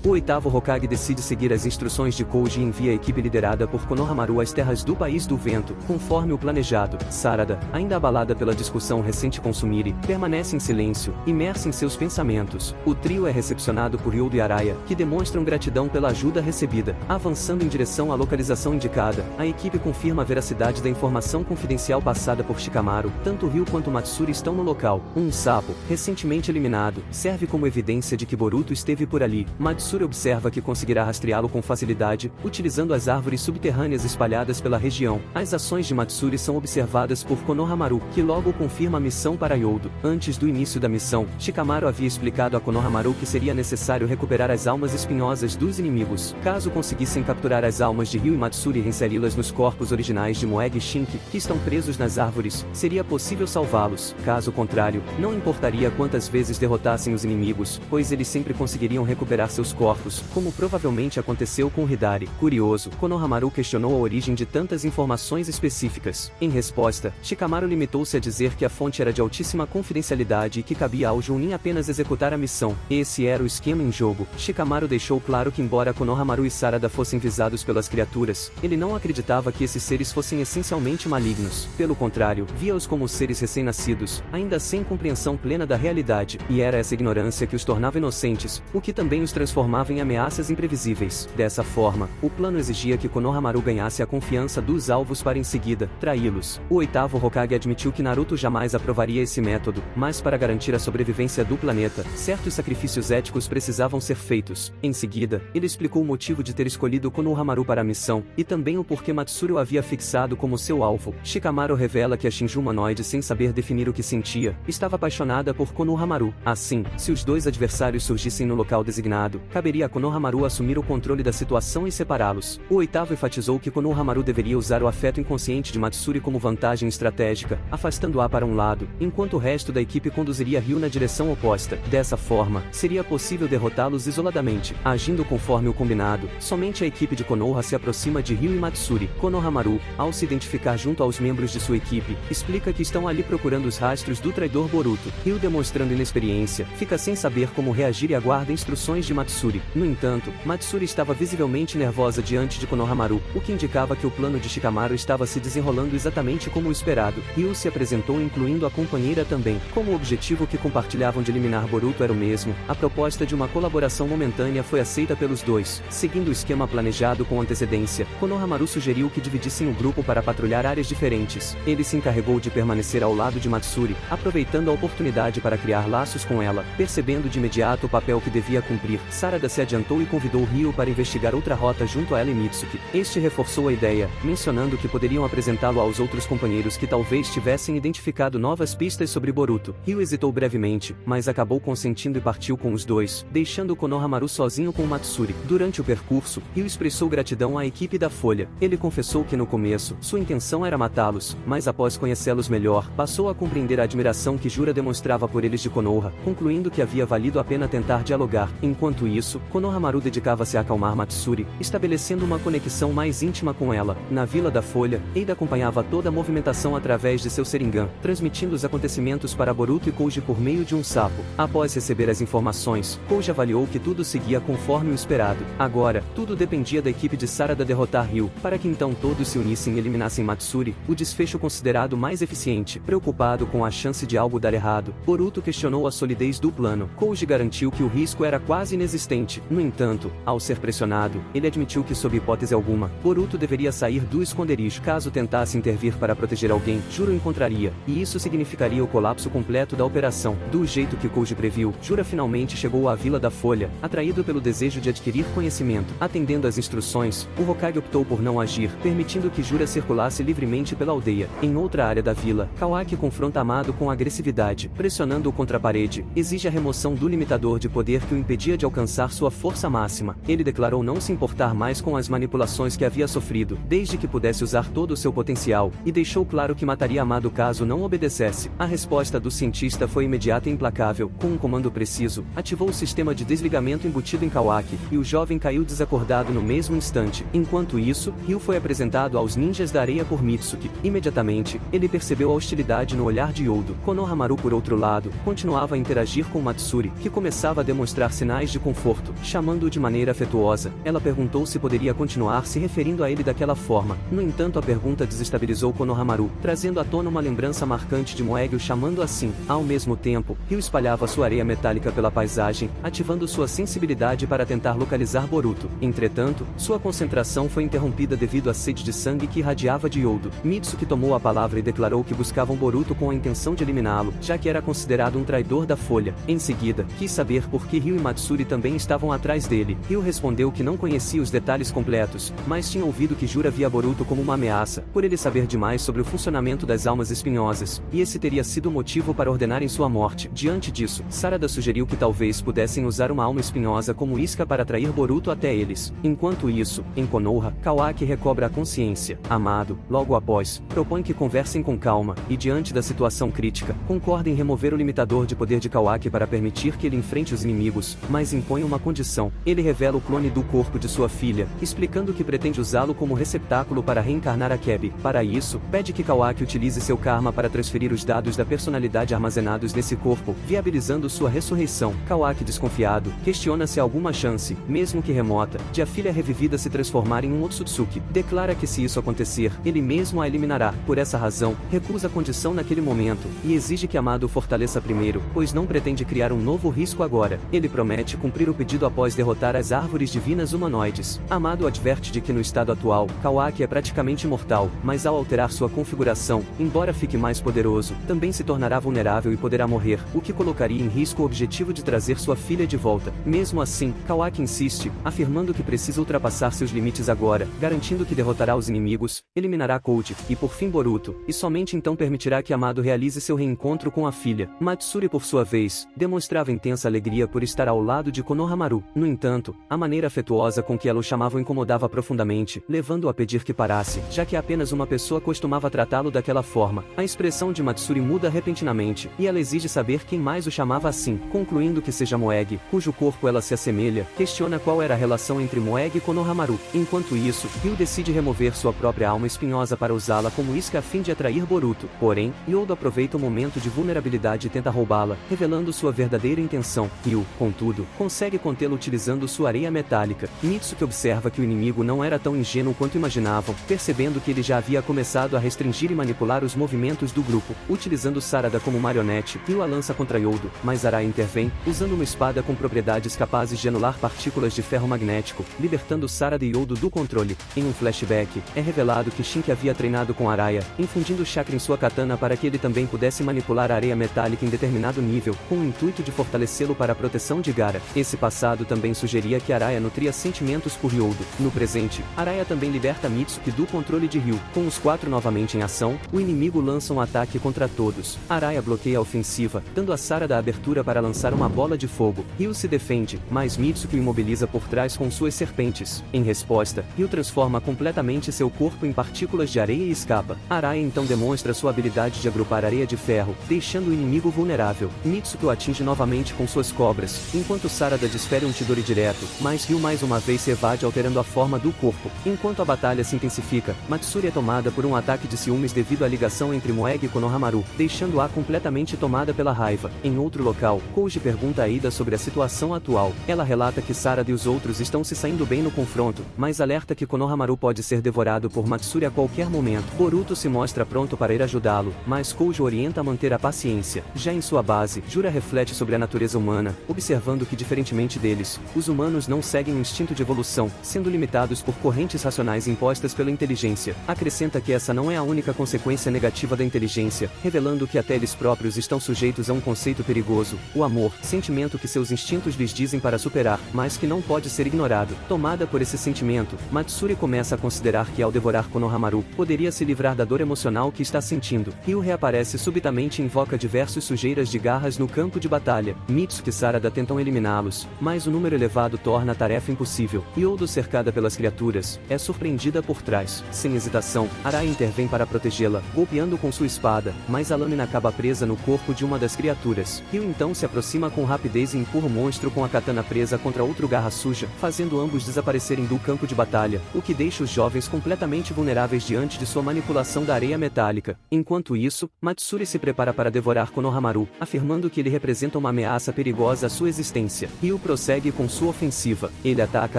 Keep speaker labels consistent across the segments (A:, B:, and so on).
A: O oitavo Hokage decide seguir as instruções de Koji e envia a equipe liderada por Konohamaru às terras do País do Vento, conforme o planejado. Sarada, ainda abalada pela discussão recente com Sumire, permanece em silêncio, imersa em seus pensamentos. O trio é recepcionado por Yodo e Araya, que demonstram gratidão pela ajuda recebida. Avançando em direção à localização indicada, a equipe confirma a veracidade da informação confidencial passada por Shikamaru. Tanto Ryu quanto Matsuri estão no local. Um sapo, recentemente eliminado, serve como evidência de que Boruto esteve por ali. Matsuri observa que conseguirá rastreá-lo com facilidade, utilizando as árvores subterrâneas espalhadas pela região. As ações de Matsuri são observadas por Konohamaru, que logo confirma a missão para Yodo. Antes do início da missão, Shikamaru havia explicado a Konohamaru que seria necessário recuperar as almas espinhosas dos inimigos. Caso conseguissem capturar as almas de Ryu e Matsuri e reinseri-las nos corpos originais de Moeg e Shinki, que estão presos nas árvores, seria possível salvá-los. Caso contrário, não importaria quantas vezes derrotassem os inimigos, pois eles sempre conseguiriam recuperar seus corpos, como provavelmente aconteceu com Hidari. Curioso, Konohamaru questionou a origem de tantas informações específicas. Em resposta, Shikamaru limitou-se a dizer que a fonte era de altíssima confidencialidade e que cabia ao Jounin apenas executar a missão. Esse era o esquema em jogo. Shikamaru deixou claro que embora Konohamaru e Sarada fossem visados pelas criaturas, ele não acreditava que esses seres fossem essencialmente malignos. Pelo contrário, via-os como seres recém-nascidos, ainda sem compreensão plena da realidade, e era essa ignorância que os tornava inocentes, o que também os transformava em ameaças imprevisíveis. Dessa forma, o plano exigia que Konohamaru ganhasse a confiança dos alvos para em seguida traí-los. O oitavo Hokage admitiu que Naruto jamais aprovaria esse método, mas para garantir a sobrevivência do planeta, certos sacrifícios éticos precisavam ser feitos. Em seguida, ele explicou o motivo de ter escolhido Konohamaru para a missão, e também o porquê Matsuri o havia fixado como seu alvo. Shikamaru revela que a Shinju humanoide, sem saber definir o que sentia, estava apaixonada por Konohamaru. Assim, se os dois adversários surgissem no local designado, caberia a Konohamaru assumir o controle da situação e separá-los. O oitavo enfatizou que Konohamaru deveria usar o afeto inconsciente de Matsuri como vantagem estratégica, afastando-a para um lado, enquanto o resto da equipe conduziria Ryu na direção oposta. Dessa forma, seria possível derrotá-los isoladamente. Agindo conforme o combinado, somente a equipe de Konoha se aproxima de Ryu e Matsuri. Konohamaru, ao se identificar junto aos membros de sua equipe, explica que estão ali procurando os rastros do traidor Boruto. Ryu, demonstrando inexperiência, fica sem saber como reagir e aguarda instruções de Matsuri. No entanto, Matsuri estava visivelmente nervosa diante de Konohamaru, o que indicava que o plano de Shikamaru estava se desenrolando exatamente como o esperado. Ryu se apresentou incluindo a companheira também. Como o objetivo que compartilhavam de eliminar Boruto era o mesmo, a proposta de uma colaboração momentânea foi aceita pelos dois. Seguindo o esquema planejado com antecedência, Konohamaru sugeriu que dividissem o grupo para patrulhar áreas diferentes. Ele se encarregou de permanecer ao lado de Matsuri, aproveitando a oportunidade para criar laços com ela. Percebendo de imediato o papel que devia cumprir, Sarada se adiantou e convidou Ryu para investigar outra rota junto a ela e Mitsuki. Este reforçou a ideia, mencionando que poderiam apresentá-lo aos outros companheiros que talvez tivessem identificado novas pistas sobre Boruto. Ryu hesitou brevemente, mas acabou consentindo e partiu com os dois, deixando Konohamaru sozinho com Matsuri. Durante o percurso, Ryu expressou gratidão à equipe da Folha. Ele confessou que no começo, sua intenção era matá-los, mas após conhecê-los melhor, passou a compreender a admiração que Jura demonstrava por eles de Konoha, concluindo que havia valido a pena tentar dialogar. Enquanto isso, Konohamaru dedicava-se a acalmar Matsuri, estabelecendo uma conexão mais íntima com ela. Na Vila da Folha, Eida acompanhava toda a movimentação através de seu Sharingan, transmitindo os acontecimentos para Boruto e Koji por meio de um sapo. Após receber as informações, Koji avaliou que tudo seguia conforme o esperado. Agora, tudo dependia da equipe de Sarada derrotar Ryu, para que então todos se unissem e eliminassem Matsuri, o desfecho considerado mais eficiente. Preocupado com a chance de algo dar errado, Boruto questionou a solidez do plano. Koji garantiu que o risco era quase inexistente. No entanto, ao ser pressionado, ele admitiu que sob hipótese alguma, Boruto deveria sair do esconderijo. Caso tentasse intervir para proteger alguém, Juro encontraria, e isso significaria o colapso completo da operação. Do jeito que Koji previu, Jura finalmente chegou à Vila da Folha, atraído pelo desejo de adquirir conhecimento. Atendendo às instruções, o Hokage optou por não agir, permitindo que Jura circulasse livremente pela aldeia. Em outra área da vila, Kawaki confronta Amado com agressividade, pressionando-o contra a parede, exige a remoção do limitador de poder que o impedia de alcançar sua força máxima. Ele declarou não se importar mais com as manipulações que havia sofrido, desde que pudesse usar todo o seu potencial, e deixou claro que mataria Amado caso não obedecesse. A resposta do cientista foi imediata e implacável. Com um comando preciso, ativou o sistema de desligamento embutido em Kawaki, e o jovem caiu desacordado no mesmo instante. Enquanto isso, Ryu foi apresentado aos ninjas da areia por Mitsuki. Imediatamente, ele percebeu a hostilidade no olhar de Yodo. Konohamaru, por outro lado, continuava a interagir com Matsuri, que começava a demonstrar sinais de conforto. conforto. Chamando-o de maneira afetuosa, ela perguntou se poderia continuar se referindo a ele daquela forma. No entanto, a pergunta desestabilizou Konohamaru, trazendo à tona uma lembrança marcante de Moegi o chamando assim. Ao mesmo tempo, Ryu espalhava sua areia metálica pela paisagem, ativando sua sensibilidade para tentar localizar Boruto. Entretanto, sua concentração foi interrompida devido à sede de sangue que irradiava de Yodo. Mitsuki tomou a palavra e declarou que buscavam Boruto com a intenção de eliminá-lo, já que era considerado um traidor da Folha. Em seguida, quis saber por que Ryu e Matsuri também estavam atrás dele. Ryu respondeu que não conhecia os detalhes completos, mas tinha ouvido que Jura via Boruto como uma ameaça, por ele saber demais sobre o funcionamento das almas espinhosas, e esse teria sido o motivo para ordenarem sua morte. Diante disso, Sarada sugeriu que talvez pudessem usar uma alma espinhosa como isca para atrair Boruto até eles. Enquanto isso, em Konoha, Kawaki recobra a consciência. Amado, logo após, propõe que conversem com calma, e diante da situação crítica, concorda em remover o limitador de poder de Kawaki para permitir que ele enfrente os inimigos, mas impõe uma condição. Ele revela o clone do corpo de sua filha, explicando que pretende usá-lo como receptáculo para reencarnar Akebi. Para isso, pede que Kawaki utilize seu karma para transferir os dados da personalidade armazenados nesse corpo, viabilizando sua ressurreição. Kawaki, desconfiado, questiona se há alguma chance, mesmo que remota, de a filha revivida se transformar em um Otsutsuki. Declara que se isso acontecer, ele mesmo a eliminará. Por essa razão, recusa a condição naquele momento, e exige que Amado o fortaleça primeiro, pois não pretende criar um novo risco agora. Ele promete cumprir o pedido após derrotar as árvores divinas humanoides. Amado adverte de que no estado atual, Kawaki é praticamente imortal, mas ao alterar sua configuração, embora fique mais poderoso, também se tornará vulnerável e poderá morrer, o que colocaria em risco o objetivo de trazer sua filha de volta. Mesmo assim, Kawaki insiste, afirmando que precisa ultrapassar seus limites agora, garantindo que derrotará os inimigos, eliminará Code, e por fim Boruto, e somente então permitirá que Amado realize seu reencontro com a filha. Matsuri, por sua vez, demonstrava intensa alegria por estar ao lado de Konohamaru. No entanto, a maneira afetuosa com que ela o chamava o incomodava profundamente, levando-o a pedir que parasse, já que apenas uma pessoa costumava tratá-lo daquela forma. A expressão de Matsuri muda repentinamente, e ela exige saber quem mais o chamava assim, concluindo que seja Moegi, cujo corpo ela se assemelha, questiona qual era a relação entre Moegi e Konohamaru. Enquanto isso, Ryu decide remover sua própria alma espinhosa para usá-la como isca a fim de atrair Boruto. Porém, Yodo aproveita o momento de vulnerabilidade e tenta roubá-la, revelando sua verdadeira intenção. Ryu, contudo, consegue contê-lo utilizando sua areia metálica. Mitsuki observa que o inimigo não era tão ingênuo quanto imaginavam, percebendo que ele já havia começado a restringir e manipular os movimentos do grupo. Utilizando Sarada como marionete, Ryu a lança contra Yodo, mas Araya intervém, usando uma espada com propriedades capazes de anular partículas de ferro magnético, libertando Sarada e Yodo do controle. Em um flashback, é revelado que Shinki havia treinado com Araya, infundindo chakra em sua katana para que ele também pudesse manipular a areia metálica em determinado nível, com o intuito de fortalecê-lo para a proteção de Gaara. Esse passado também sugeria que Araya nutria sentimentos por Yodo. No presente, Araya também liberta Mitsuki do controle de Ryu. Com os quatro novamente em ação, o inimigo lança um ataque contra todos. Araya bloqueia a ofensiva, dando a Sarada a abertura para lançar uma bola de fogo. Ryu se defende, mas Mitsuki o imobiliza por trás com suas serpentes. Em resposta, Ryu transforma completamente seu corpo em partículas de areia e escapa. Araya então demonstra sua habilidade de agrupar areia de ferro, deixando o inimigo vulnerável. Mitsuki o atinge novamente com suas cobras, enquanto Sarada desfere um Chidori direto, mas Ryu mais uma vez se evade alterando a forma do corpo. Enquanto a batalha se intensifica, Matsuri é tomada por um ataque de ciúmes devido à ligação entre Moegi e Konohamaru, deixando-a completamente tomada pela raiva. Em outro local, Koji pergunta a Ida sobre a situação atual. Ela relata que Sarada e os outros estão se saindo bem no confronto, mas alerta que Konohamaru pode ser devorado por Matsuri a qualquer momento. Boruto se mostra pronto para ir ajudá-lo, mas Koji orienta a manter a paciência. Já em sua base, Jura reflete sobre a natureza humana, observando que diferentemente deles, os humanos não seguem o instinto de evolução, sendo limitados por correntes racionais impostas pela inteligência. Acrescenta que essa não é a única consequência negativa da inteligência, revelando que até eles próprios estão sujeitos a um conceito perigoso, o amor, sentimento que seus instintos lhes dizem para superar, mas que não pode ser ignorado. Tomada por esse sentimento, Matsuri começa a considerar que ao devorar Konohamaru, poderia se livrar da dor emocional que está sentindo. Ryu reaparece subitamente e invoca diversos sujeiras de garras no campo de batalha. Mitsuki e Sarada tentam eliminá-los, mas o número elevado torna a tarefa impossível. Yodo, cercada pelas criaturas, é surpreendida por trás. Sem hesitação, Araya intervém para protegê-la, golpeando com sua espada, mas a lâmina acaba presa no corpo de uma das criaturas. Ryu então se aproxima com rapidez e empurra o monstro com a katana presa contra outro garra suja, fazendo ambos desaparecerem do campo de batalha, o que deixa os jovens completamente vulneráveis diante de sua manipulação da areia metálica. Enquanto isso, Matsuri se prepara para devorar Konohamaru, afirmando que ele representa uma ameaça perigosa à sua existência. Ryu, prossegue com sua ofensiva. Ele ataca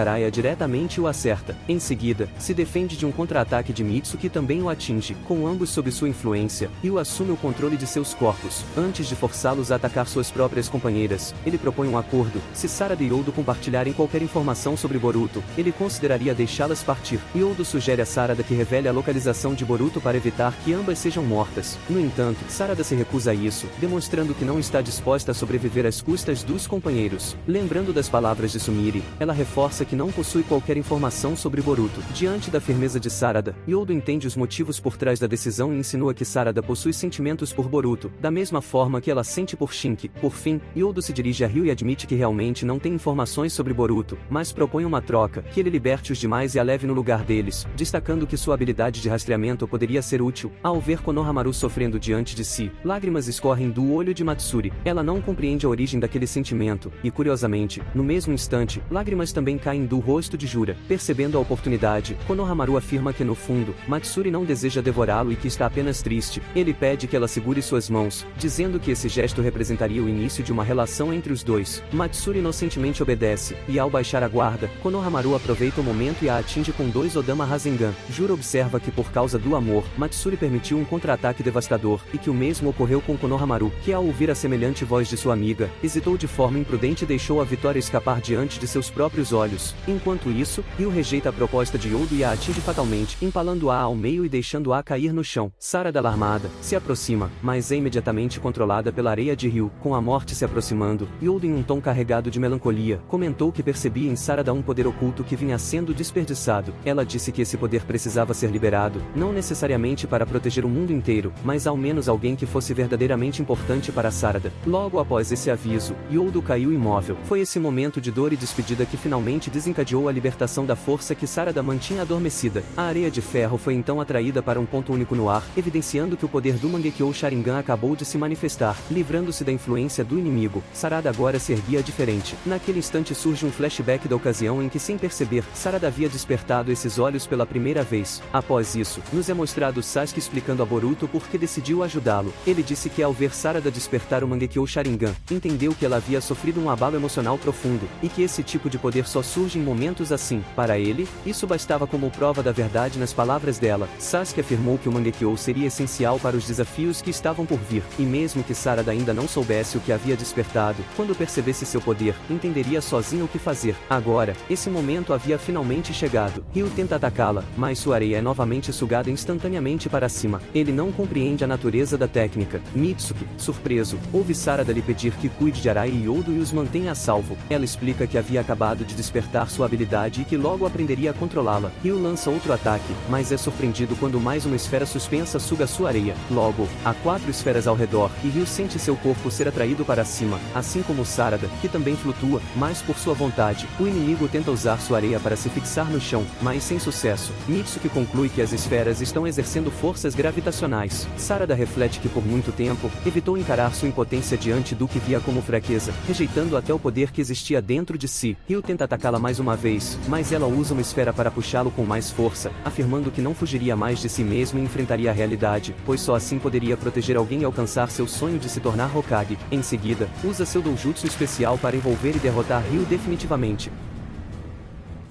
A: Araya diretamente e o acerta. Em seguida, se defende de um contra-ataque de Mitsuki que também o atinge, com ambos sob sua influência, Ryu assume o controle de seus corpos. Antes de forçá-los a atacar suas próprias companheiras, ele propõe um acordo: se Sarada e Yodo compartilharem qualquer informação sobre Boruto, ele consideraria deixá-las partir. Yodo sugere a Sarada que revele a localização de Boruto para evitar que ambas sejam mortas. No entanto, Sarada se recusa a isso, demonstrando que não está disposta a sobreviver às custas dos companheiros. Lembrando das palavras de Sumire, ela reforça que não possui qualquer informação sobre Boruto. Diante da firmeza de Sarada, Yodo entende os motivos por trás da decisão e insinua que Sarada possui sentimentos por Boruto, da mesma forma que ela sente por Shinki. Por fim, Yodo se dirige a Ryu e admite que realmente não tem informações sobre Boruto, mas propõe uma troca: que ele liberte os demais e a leve no lugar deles, destacando que sua habilidade de rastreamento poderia ser útil. Ao ver Konohamaru sofrendo diante de si, lágrimas escorrem do olho de Matsuri. Ela não compreende a origem daquele sentimento, e curiosamente, no mesmo instante, lágrimas também caem do rosto de Jura. Percebendo a oportunidade, Konohamaru afirma que no fundo, Matsuri não deseja devorá-lo e que está apenas triste. Ele pede que ela segure suas mãos, dizendo que esse gesto representaria o início de uma relação entre os dois. Matsuri inocentemente obedece, e ao baixar a guarda, Konohamaru aproveita o momento e a atinge com 2 Odama Rasengan. Jura observa que por causa do amor, Matsuri permitiu um contra-ataque devastador, e que o mesmo ocorreu com Konohamaru, que ao ouvir a semelhante voz de sua amiga, hesitou de forma imprudente e deixou a vitória escapar diante de seus próprios olhos. Enquanto isso, Ryu rejeita a proposta de Yodo e a atinge fatalmente, empalando-a ao meio e deixando-a cair no chão. Sarada, alarmada, se aproxima, mas é imediatamente controlada pela areia de Ryu. Com a morte se aproximando, Yodo, em um tom carregado de melancolia, comentou que percebia em Sarada um poder oculto que vinha sendo desperdiçado. Ela disse que esse poder precisava ser liberado, não necessariamente para proteger o mundo inteiro, mas ao menos alguém que fosse verdadeiramente importante para Sarada. Logo após esse aviso, Yodo caiu imóvel. Foi esse momento de dor e despedida que finalmente desencadeou a libertação da força que Sarada mantinha adormecida. A areia de ferro foi então atraída para um ponto único no ar, evidenciando que o poder do Mangekyou Sharingan acabou de se manifestar. Livrando-se da influência do inimigo, Sarada agora se erguia diferente. Naquele instante surge um flashback da ocasião em que, sem perceber, Sarada havia despertado esses olhos pela primeira vez. Após isso, nos é mostrado Sasuke explicando a Boruto por que decidiu ajudá-lo. Ele disse que ao ver Sarada despertar o Mangekyou Sharingan, entendeu que ela havia sofrido um abalo emocional profundo, e que esse tipo de poder só surge em momentos assim. Para ele, isso bastava como prova da verdade nas palavras dela. Sasuke afirmou que o Mangekyou seria essencial para os desafios que estavam por vir, e mesmo que Sarada ainda não soubesse o que havia despertado, quando percebesse seu poder, entenderia sozinha o que fazer. Agora, esse momento havia finalmente chegado. Ryu tenta atacá-la, mas sua areia é novamente sugada instantaneamente para cima. Ele não compreende a natureza da técnica. Mitsuki, surpreso, ouve Sarada lhe pedir que cuide de Araya e Yodo e os mantenha a salvo. Ela explica que havia acabado de despertar sua habilidade e que logo aprenderia a controlá-la. Ryu lança outro ataque, mas é surpreendido quando mais uma esfera suspensa suga sua areia. Logo, há 4 esferas ao redor, e Ryu sente seu corpo ser atraído para cima, assim como Sarada, que também flutua, mas por sua vontade. O inimigo tenta usar sua areia para se fixar no chão, mas sem sucesso. Mitsuki conclui que as esferas estão exercendo forças gravitacionais. Sarada reflete que por muito tempo, evitou encarar sua impotência diante do que via como fraqueza, rejeitando até o poder que existia dentro de si. Ryu tenta atacá-la mais uma vez, mas ela usa uma esfera para puxá-lo com mais força, afirmando que não fugiria mais de si mesmo e enfrentaria a realidade, pois só assim poderia proteger alguém e alcançar seu sonho de se tornar Hokage. Em seguida, usa seu doujutsu especial para envolver e derrotar Ryu definitivamente.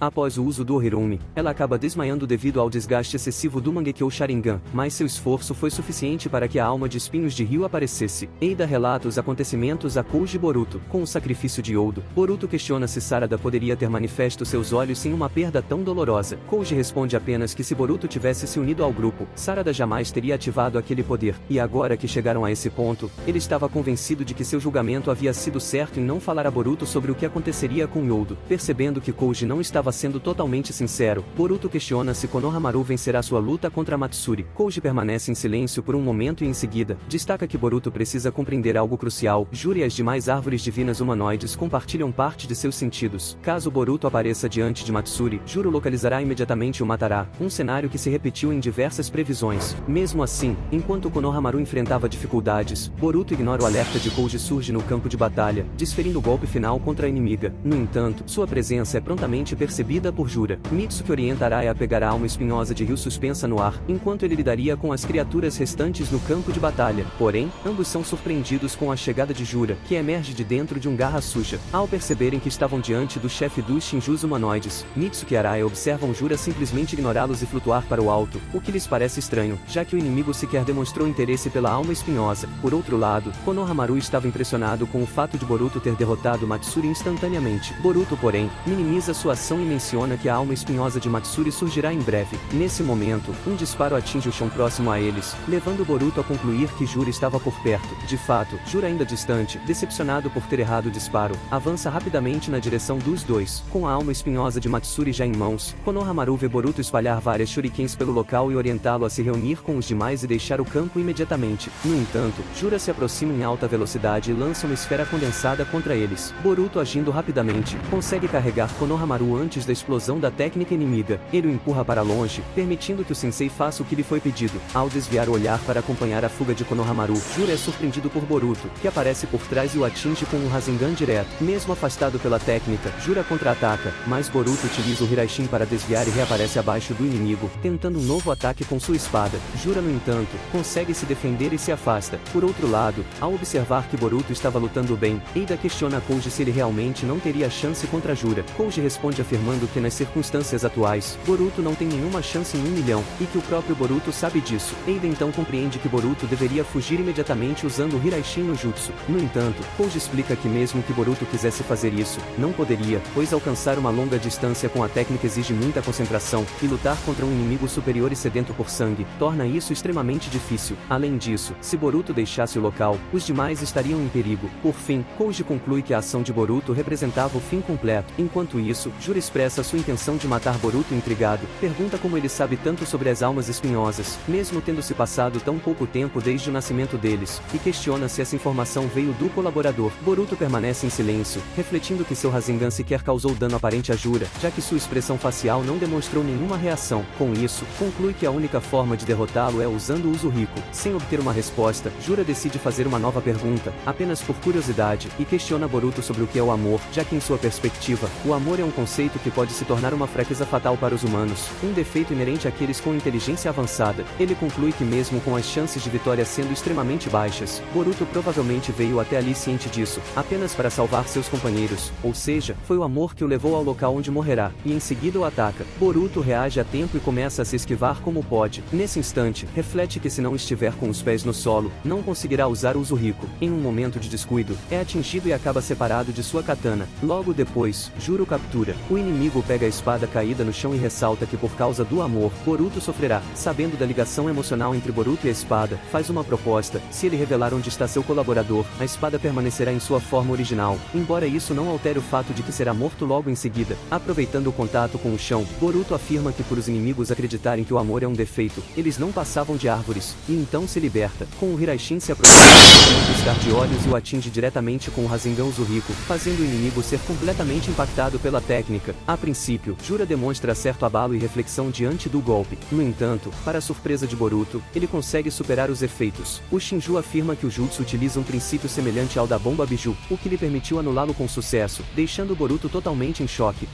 A: Após o uso do Ohirumi, ela acaba desmaiando devido ao desgaste excessivo do Mangekyou Sharingan, mas seu esforço foi suficiente para que a alma de espinhos de Ryu aparecesse. Eida relata os acontecimentos a Kouji Boruto. Com o sacrifício de Yodo, Boruto questiona se Sarada poderia ter manifesto seus olhos sem uma perda tão dolorosa. Kouji responde apenas que se Boruto tivesse se unido ao grupo, Sarada jamais teria ativado aquele poder. E agora que chegaram a esse ponto, ele estava convencido de que seu julgamento havia sido certo em não falar a Boruto sobre o que aconteceria com Yodo. Percebendo que Kouji não estava sendo totalmente sincero, Boruto questiona se Konohamaru vencerá sua luta contra Matsuri. Kouji permanece em silêncio por um momento e em seguida, destaca que Boruto precisa compreender algo crucial. Juro e as demais árvores divinas humanoides compartilham parte de seus sentidos. Caso Boruto apareça diante de Matsuri, Juro localizará imediatamente e o matará, um cenário que se repetiu em diversas previsões. Mesmo assim, enquanto Konohamaru enfrentava dificuldades, Boruto ignora o alerta de Kouji surge no campo de batalha, desferindo o golpe final contra a inimiga. No entanto, sua presença é prontamente percebida percebida por Jura. Mitsuki orienta Araya a pegar a alma espinhosa de Ryu suspensa no ar, enquanto ele lidaria com as criaturas restantes no campo de batalha. Porém, ambos são surpreendidos com a chegada de Jura, que emerge de dentro de um garra suja. Ao perceberem que estavam diante do chefe dos Shinjus humanoides, Mitsuki e Araya observam Jura simplesmente ignorá-los e flutuar para o alto, o que lhes parece estranho, já que o inimigo sequer demonstrou interesse pela alma espinhosa. Por outro lado, Konohamaru estava impressionado com o fato de Boruto ter derrotado Matsuri instantaneamente. Boruto, porém, minimiza sua ação e menciona que a alma espinhosa de Matsuri surgirá em breve. Nesse momento, um disparo atinge o chão próximo a eles, levando Boruto a concluir que Jura estava por perto. De fato, Jura ainda distante, decepcionado por ter errado o disparo, avança rapidamente na direção dos dois. Com a alma espinhosa de Matsuri já em mãos, Konohamaru vê Boruto espalhar várias shurikens pelo local e orientá-lo a se reunir com os demais e deixar o campo imediatamente. No entanto, Jura se aproxima em alta velocidade e lança uma esfera condensada contra eles. Boruto, agindo rapidamente, consegue carregar Konohamaru antes da explosão da técnica inimiga. Ele o empurra para longe, permitindo que o sensei faça o que lhe foi pedido. Ao desviar o olhar para acompanhar a fuga de Konohamaru, Jura é surpreendido por Boruto, que aparece por trás e o atinge com um Rasengan direto. Mesmo afastado pela técnica, Jura contra-ataca, mas Boruto utiliza o Hiraishin para desviar e reaparece abaixo do inimigo, tentando um novo ataque com sua espada. Jura, no entanto, consegue se defender e se afasta. Por outro lado, ao observar que Boruto estava lutando bem, Eida questiona a Koji se ele realmente não teria chance contra Jura. Koji responde afirmando que nas circunstâncias atuais, Boruto não tem nenhuma chance em 1 milhão, e que o próprio Boruto sabe disso. Eida então compreende que Boruto deveria fugir imediatamente usando o Hiraishin no Jutsu. No entanto, Koji explica que mesmo que Boruto quisesse fazer isso, não poderia, pois alcançar uma longa distância com a técnica exige muita concentração, e lutar contra um inimigo superior e sedento por sangue, torna isso extremamente difícil. Além disso, se Boruto deixasse o local, os demais estariam em perigo. Por fim, Koji conclui que a ação de Boruto representava o fim completo. Enquanto isso, Jura expressa sua intenção de matar Boruto intrigado, pergunta como ele sabe tanto sobre as almas espinhosas, mesmo tendo se passado tão pouco tempo desde o nascimento deles, e questiona se essa informação veio do colaborador. Boruto permanece em silêncio, refletindo que seu Rasengan sequer causou dano aparente a Jura, já que sua expressão facial não demonstrou nenhuma reação. Com isso, conclui que a única forma de derrotá-lo é usando o Uzuriko. Sem obter uma resposta, Jura decide fazer uma nova pergunta, apenas por curiosidade, e questiona Boruto sobre o que é o amor, já que em sua perspectiva, o amor é um conceito que pode se tornar uma fraqueza fatal para os humanos, um defeito inerente àqueles com inteligência avançada. Ele conclui que mesmo com as chances de vitória sendo extremamente baixas, Boruto provavelmente veio até ali ciente disso, apenas para salvar seus companheiros, ou seja, foi o amor que o levou ao local onde morrerá, e em seguida o ataca. Boruto reage a tempo e começa a se esquivar como pode. Nesse instante, reflete que se não estiver com os pés no solo, não conseguirá usar o Uzuriko. Em um momento de descuido, é atingido e acaba separado de sua katana. Logo depois, Juro captura. O inimigo pega a espada caída no chão e ressalta que por causa do amor, Boruto sofrerá. Sabendo da ligação emocional entre Boruto e a espada, faz uma proposta: se ele revelar onde está seu colaborador, a espada permanecerá em sua forma original, embora isso não altere o fato de que será morto logo em seguida. Aproveitando o contato com o chão, Boruto afirma que por os inimigos acreditarem que o amor é um defeito, eles não passavam de árvores, e então se liberta. Com o Hiraishin se aproxima do piscar de olhos e o atinge diretamente com o Rasengan Uzuriko, fazendo o inimigo ser completamente impactado pela técnica. A princípio, Jura demonstra certo abalo e reflexão diante do golpe. No entanto, para a surpresa de Boruto, ele consegue superar os efeitos. O Shinju afirma que o Jutsu utiliza um princípio semelhante ao da bomba Biju, o que lhe permitiu anulá-lo com sucesso, deixando Boruto totalmente em choque.